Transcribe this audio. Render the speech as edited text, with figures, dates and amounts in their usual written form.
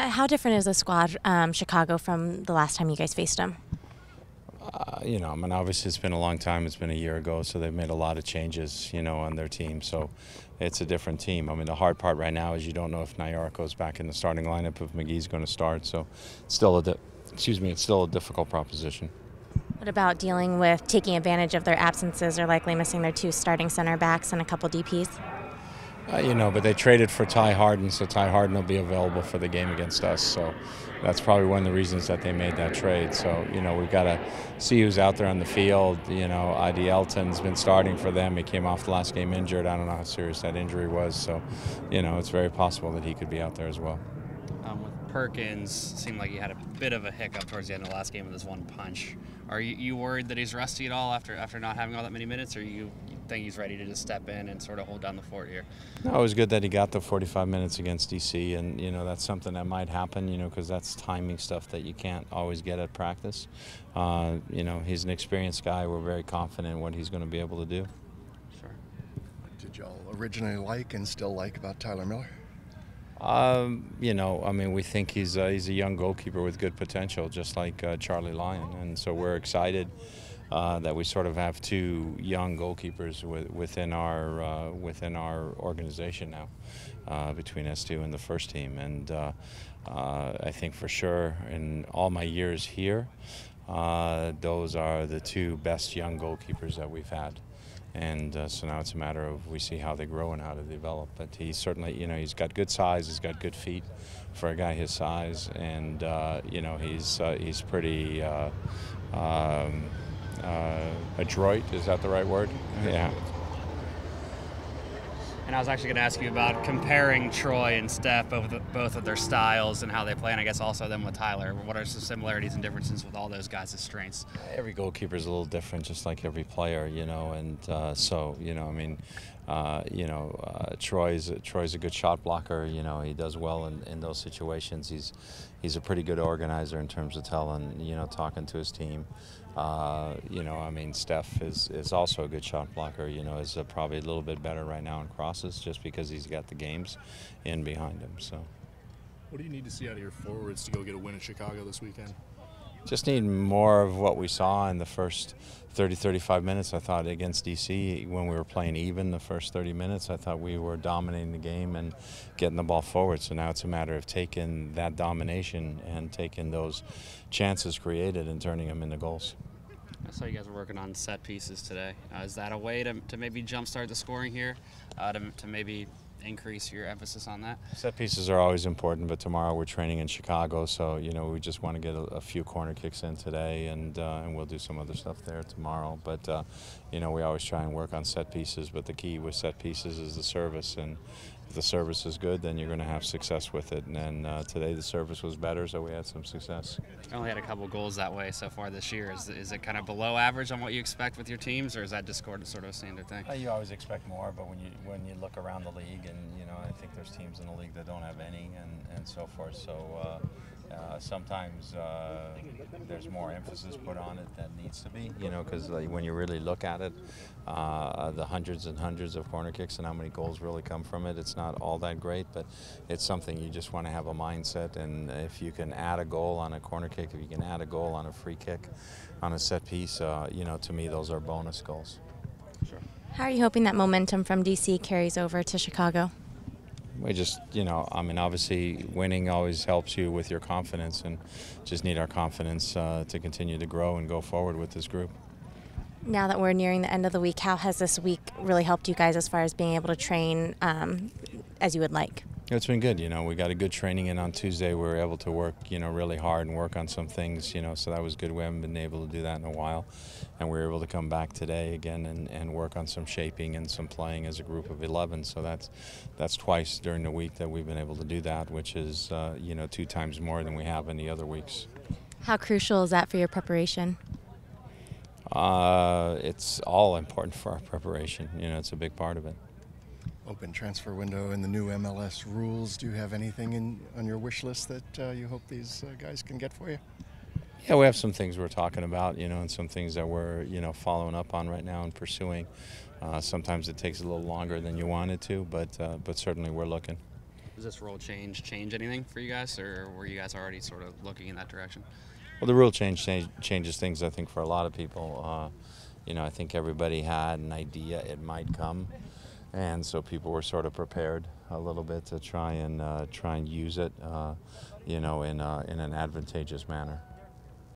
How different is the squad, Chicago, from the last time you guys faced them? I mean, obviously it's been a long time. It's been a year ago, so they've made a lot of changes, on their team. So it's a different team. I mean, the hard part right now is you don't know if Nayyar goes back in the starting lineup, if McGee's going to start. So it's still it's still a difficult proposition. What about dealing with taking advantage of their absences or likely missing their two starting center backs and a couple DPs? But they traded for Ty Harden, so Ty Harden will be available for the game against us. So that's probably one of the reasons that they made that trade. So, we've got to see who's out there on the field. ID Elton's been starting for them. He came off the last game injured. I don't know how serious that injury was. So, it's very possible that he could be out there as well. With Perkins, seemed like he had a bit of a hiccup towards the end of the last game with his one punch. Are you worried that he's rusty at all after not having all that many minutes, or you think he's ready to just step in and sort of hold down the fort here? No, it was good that he got the 45 minutes against DC, and that's something that might happen, because that's timing stuff that you can't always get at practice. He's an experienced guy. We're very confident in what he's going to be able to do. Sure. What did y'all originally like and still like about Tyler Miller? We think he's a young goalkeeper with good potential, just like Charlie Lyon, and so we're excited that we sort of have two young goalkeepers within our organization now, between S2 and the first team. And I think for sure in all my years here, those are the two best young goalkeepers that we've had. And so now it's a matter of we see how they grow and how they develop. But he's certainly, he's got good size, he's got good feet for a guy his size, and he's pretty adroit. Is that the right word? Yeah. And I was actually going to ask you about comparing Troy and Steph, both of their styles and how they play, and I guess also them with Tyler. What are some similarities and differences with all those guys' strengths? Every goalkeeper is a little different, just like every player, and Troy's a good shot blocker. He does well in those situations. He's a pretty good organizer in terms of talking to his team. Steph is also a good shot blocker. Is probably a little bit better right now in crosses, just because he's got the games in behind him. So, what do you need to see out of your forwards to go get a win at Chicago this weekend? Just need more of what we saw in the first 30-35 minutes. I thought against DC, when we were playing even the first 30 minutes, I thought we were dominating the game and getting the ball forward. So now it's a matter of taking that domination and taking those chances created and turning them into goals. I saw you guys were working on set pieces today. Is that a way to maybe jumpstart the scoring here, to maybe increase your emphasis on that? Set pieces are always important, but tomorrow we're training in Chicago, so we just want to get a few corner kicks in today, and we'll do some other stuff there tomorrow. But we always try and work on set pieces, but the key with set pieces is the service, and if the service is good, then you're going to have success with it. And today the service was better, so we had some success. You only had a couple goals that way so far this year. Is it kind of below average on what you expect with your teams, or is that just sort of a standard thing? You always expect more, but when you look around the league, and I think there's teams in the league that don't have any, and so forth. So sometimes there's more emphasis put on it than needs to be. Because when you really look at it, the hundreds and hundreds of corner kicks and how many goals really come from it, it's not all that great, but it's something you just want to have a mindset. And if you can add a goal on a corner kick, if you can add a goal on a free kick, on a set piece, to me those are bonus goals. Sure. How are you hoping that momentum from DC carries over to Chicago? We just, obviously winning always helps you with your confidence, and just need our confidence to continue to grow and go forward with this group. Now that we're nearing the end of the week, how has this week really helped you guys as far as being able to train as you would like? It's been good. We got a good training in on Tuesday. We were able to work, really hard and work on some things, so that was good. We haven't been able to do that in a while. And we were able to come back today again and work on some shaping and some playing as a group of 11. So that's twice during the week that we've been able to do that, which is, 2 times more than we have in the other weeks. How crucial is that for your preparation? It's all important for our preparation. It's a big part of it. Open transfer window and the new MLS rules. Do you have anything on your wish list that you hope these guys can get for you? Yeah, we have some things we're talking about, and some things that we're, following up on right now and pursuing. Sometimes it takes a little longer than you want it to, but certainly we're looking. Does this rule change anything for you guys, or were you guys already sort of looking in that direction? Well, the rule changes things, I think, for a lot of people. I think everybody had an idea it might come, and so people were sort of prepared a little bit to try and use it, in an advantageous manner.